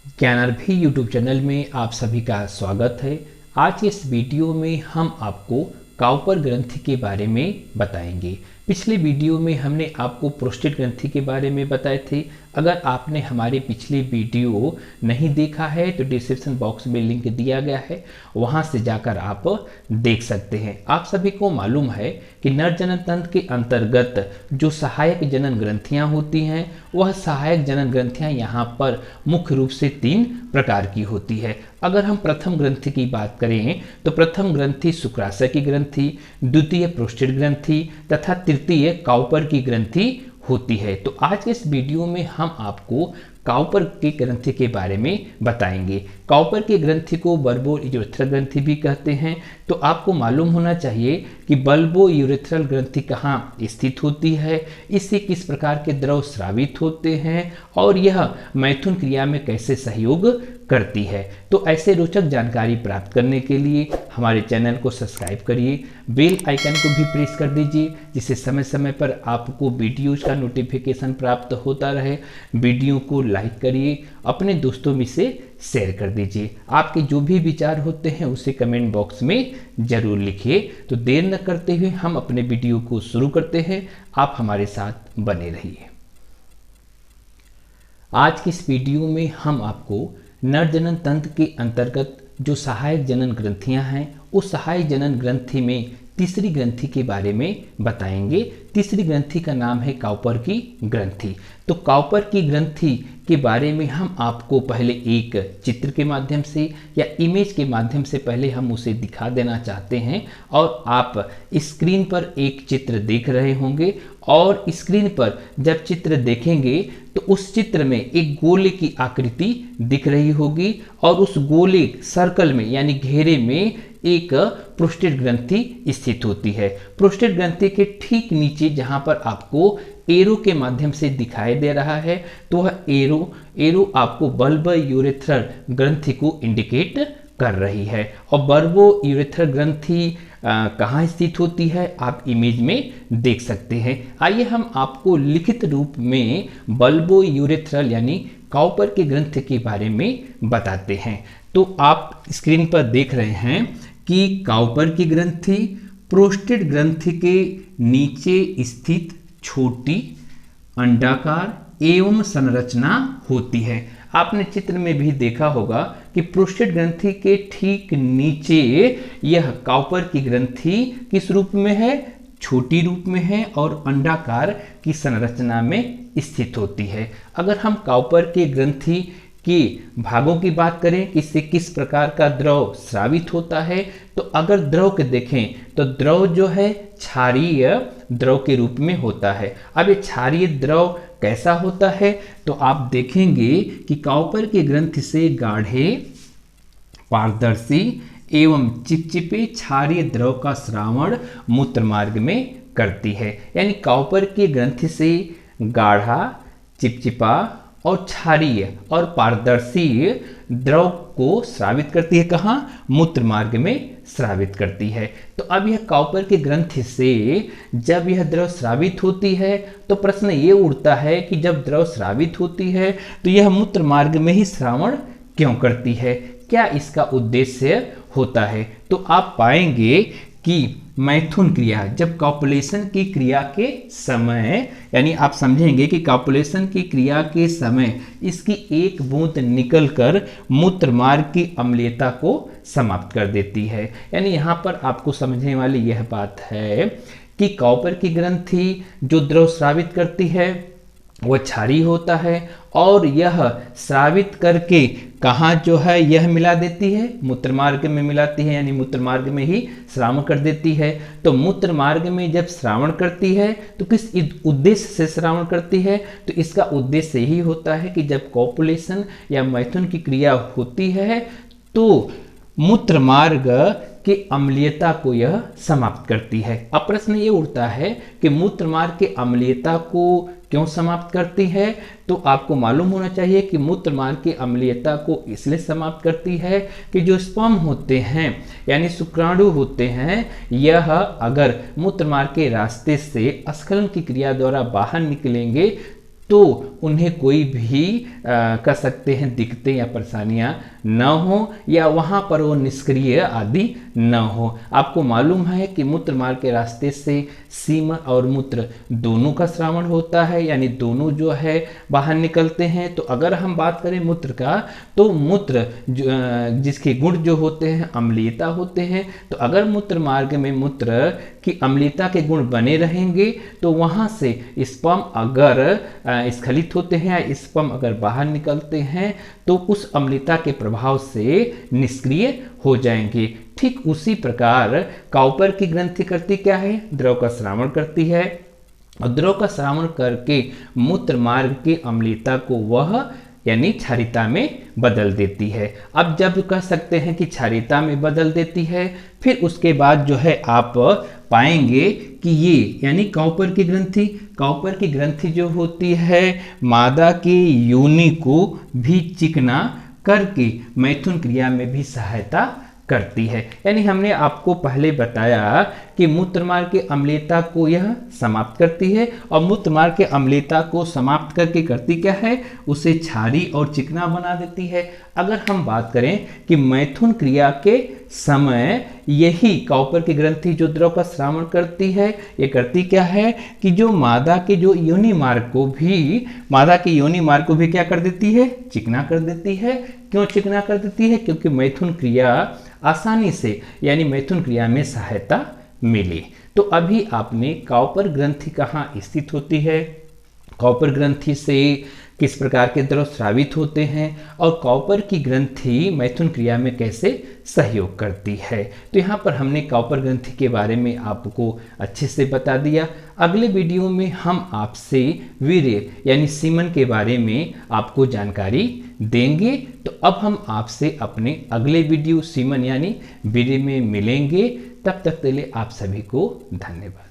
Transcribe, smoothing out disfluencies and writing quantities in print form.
ज्ञानार्भी YouTube channel में आप सभी का स्वागत है। आज के इस वीडियो में हम आपको काउपर ग्रंथि के बारे में बताएंगे। पिछले वीडियो में हमने आपको प्रोस्टेट ग्रंथि के बारे में बताए थे। अगर आपने हमारे पिछले वीडियो नहीं देखा है तो डिस्क्रिप्शन बॉक्स में लिंक दिया गया है, वहां से जाकर आप देख सकते हैं। आप सभी को मालूम है कि नर जनन तंत्र के अंतर्गत जो सहायक जनन ग्रंथियां होती हैं, वह सहायक जनन ग्रंथियां यहाँ पर मुख्य रूप से 3 प्रकार की होती है। अगर हम प्रथम ग्रंथि की बात करें तो प्रथम ग्रंथि शुक्राशय की ग्रंथि, द्वितीय प्रोस्टेट ग्रंथि तथा तृतीय काउपर की ग्रंथि होती है। तो आज के इस वीडियो में हम आपको काउपर की ग्रंथि के बारे में बताएंगे। काउपर की ग्रंथि को बल्बो यूरेथ्रल ग्रंथि भी कहते हैं। तो आपको मालूम होना चाहिए कि बल्बो यूरेथ्रल ग्रंथि कहाँ स्थित होती है, इससे किस प्रकार के द्रव स्रावित होते हैं और यह मैथुन क्रिया में कैसे सहयोग करती है। तो ऐसे रोचक जानकारी प्राप्त करने के लिए हमारे चैनल को सब्सक्राइब करिए, बेल आइकन को भी प्रेस कर दीजिए, जिससे समय समय पर आपको वीडियोज का नोटिफिकेशन प्राप्त होता रहे। वीडियो को लाइक करिए, अपने दोस्तों में से शेयर कर दीजिए। आपके जो भी विचार होते हैं उसे कमेंट बॉक्स में जरूर लिखिए। तो देर न करते हुए हम अपने वीडियो को शुरू करते हैं। आप हमारे साथ बने रहिए। आज की इस वीडियो में हम आपको नर जनन तंत्र के अंतर्गत जो सहायक जनन ग्रंथियां हैं, उस सहायक जनन ग्रंथि में तीसरी ग्रंथि के बारे में बताएंगे। तीसरी ग्रंथि का नाम है काउपर की ग्रंथि। तो काउपर की ग्रंथि के बारे में हम आपको पहले एक चित्र के माध्यम से या इमेज के माध्यम से पहले हम उसे दिखा देना चाहते हैं। और आप स्क्रीन पर एक चित्र देख रहे होंगे और स्क्रीन पर जब चित्र देखेंगे तो उस चित्र में एक गोले की आकृति दिख रही होगी और उस गोले सर्कल में यानी घेरे में एक प्रोस्टेट ग्रंथि स्थित होती है। प्रोस्टेट ग्रंथि के ठीक नीचे जहां पर आपको एरो के माध्यम से दिखाई दे रहा है, तो वह एरो आपको बल्ब यूरेथ्रल ग्रंथि को इंडिकेट कर रही है। और बल्बो यूरेथ्रल ग्रंथि कहाँ स्थित होती है आप इमेज में देख सकते हैं। आइए हम आपको लिखित रूप में बल्बो यूरेथ्रल यानी काउपर की ग्रंथि के बारे में बताते हैं। तो आप स्क्रीन पर देख रहे हैं कि काउपर की ग्रंथि प्रोस्टेट ग्रंथि के नीचे स्थित छोटी अंडाकार एवं संरचना होती है। आपने चित्र में भी देखा होगा कि प्रोस्टेट ग्रंथि के ठीक नीचे यह काउपर की ग्रंथि किस रूप में है, छोटी रूप में है और अंडाकार की संरचना में स्थित होती है। अगर हम काउपर के ग्रंथि के भागों की बात करें कि इससे किस प्रकार का द्रव स्रावित होता है, तो अगर द्रव के देखें तो द्रव जो है क्षारीय द्रव के रूप में होता है। अब ये क्षारीय द्रव कैसा होता है, तो आप देखेंगे कि काउपर के ग्रंथि से गाढ़े पारदर्शी एवं चिपचिपे क्षारीय द्रव का श्रावण मूत्र मार्ग में करती है। यानी काउपर के ग्रंथि से गाढ़ा, चिपचिपा और क्षारीय और पारदर्शी द्रव को स्रावित करती है। कहाँ? मूत्र मार्ग में स्रावित करती है। तो अब यह काउपर के ग्रंथि से जब यह द्रव स्रावित होती है तो प्रश्न ये उठता है कि जब द्रव स्रावित होती है तो यह मूत्र मार्ग में ही श्रावण क्यों करती है, क्या इसका उद्देश्य होता है। तो आप पाएंगे कि मैथुन क्रिया जब कॉपुलेशन की क्रिया के समय, यानी आप समझेंगे कि कॉपुलेशन की क्रिया के समय इसकी एक बूंद निकलकर मूत्र मार्ग की अम्लीयता को समाप्त कर देती है। यानी यहाँ पर आपको समझने वाली यह बात है कि काउपर की ग्रंथि जो द्रव स्रावित करती है वह क्षारीय होता है और यह स्रावित करके कहाँ जो है यह मिला देती है, मूत्र मार्ग में मिलाती है, यानी मूत्र मार्ग में ही श्रावण कर देती है। तो मूत्र मार्ग में जब श्रावण करती है तो किस उद्देश्य से श्रावण करती है, तो इसका उद्देश्य यही होता है कि जब कॉपुलेशन या मैथुन की क्रिया होती है तो मूत्र मार्ग की अम्लीयता को यह समाप्त करती है। अब प्रश्न ये उठता है कि मूत्र मार्ग की अम्लीयता को क्यों समाप्त करती है, तो आपको मालूम होना चाहिए कि मूत्र मार्ग की अम्लीयता को इसलिए समाप्त करती है कि जो स्पर्म होते हैं यानी शुक्राणु होते हैं, यह अगर मूत्र मार्ग के रास्ते से स्खलन की क्रिया द्वारा बाहर निकलेंगे तो उन्हें कोई भी कह सकते हैं दिक्कतें या परेशानियां न हो, या वहाँ पर वो निष्क्रिय आदि न हो। आपको मालूम है कि मूत्र मार्ग के रास्ते से सीमन और मूत्र दोनों का श्रावण होता है, यानी दोनों जो है बाहर निकलते हैं। तो अगर हम बात करें मूत्र का, तो मूत्र जिसके गुण जो होते हैं अम्लीयता होते हैं। तो अगर मूत्र मार्ग में मूत्र की अम्लीयता के गुण बने रहेंगे तो वहाँ से स्पर्म अगर स्खलित होते हैं या स्पर्म अगर बाहर निकलते हैं तो उस अम्लीयता के प्रभाव से निष्क्रिय हो जाएंगे। ठीक उसी प्रकार काउपर की ग्रंथि करती क्या है, द्रव का श्रावण करती है, और द्रव का श्रावण करके मूत्र मार्ग की अम्लीयता को वह यानी क्षारीयता में बदल देती है। अब जब कह सकते हैं कि क्षारीयता में बदल देती है, फिर उसके बाद जो है आप पाएंगे कि ये यानी काउपर की ग्रंथि जो होती है मादा की योनि को भी चिकना करके मैथुन क्रिया में भी सहायता करती है। यानी हमने आपको पहले बताया कि मूत्र मार्ग की अम्लीयता को यह समाप्त करती है, और मूत्र मार्ग के अम्लीयता को समाप्त करके करती क्या है, उसे क्षारीय और चिकना बना देती है। अगर हम बात करें कि मैथुन क्रिया के समय यही काउपर की ग्रंथि जो द्रव का श्रावण करती है, ये करती क्या है कि जो मादा के जो योनि मार्ग को भी क्या कर देती है, चिकना कर देती है। क्यों चिकना कर देती है, क्योंकि मैथुन क्रिया आसानी से यानी मैथुन क्रिया में सहायता मिले। तो अभी आपने काउपर ग्रंथि कहाँ स्थित होती है, काउपर ग्रंथि से किस प्रकार के द्रव स्रावित होते हैं, और काउपर की ग्रंथि मैथुन क्रिया में कैसे सहयोग करती है। तो यहाँ पर हमने काउपर ग्रंथि के बारे में आपको अच्छे से बता दिया। अगले वीडियो में हम आपसे वीर्य यानी सीमन के बारे में आपको जानकारी देंगे। तो अब हम आपसे अपने अगले वीडियो सीमन यानी वीर्य में मिलेंगे। तब तक के लिए आप सभी को धन्यवाद।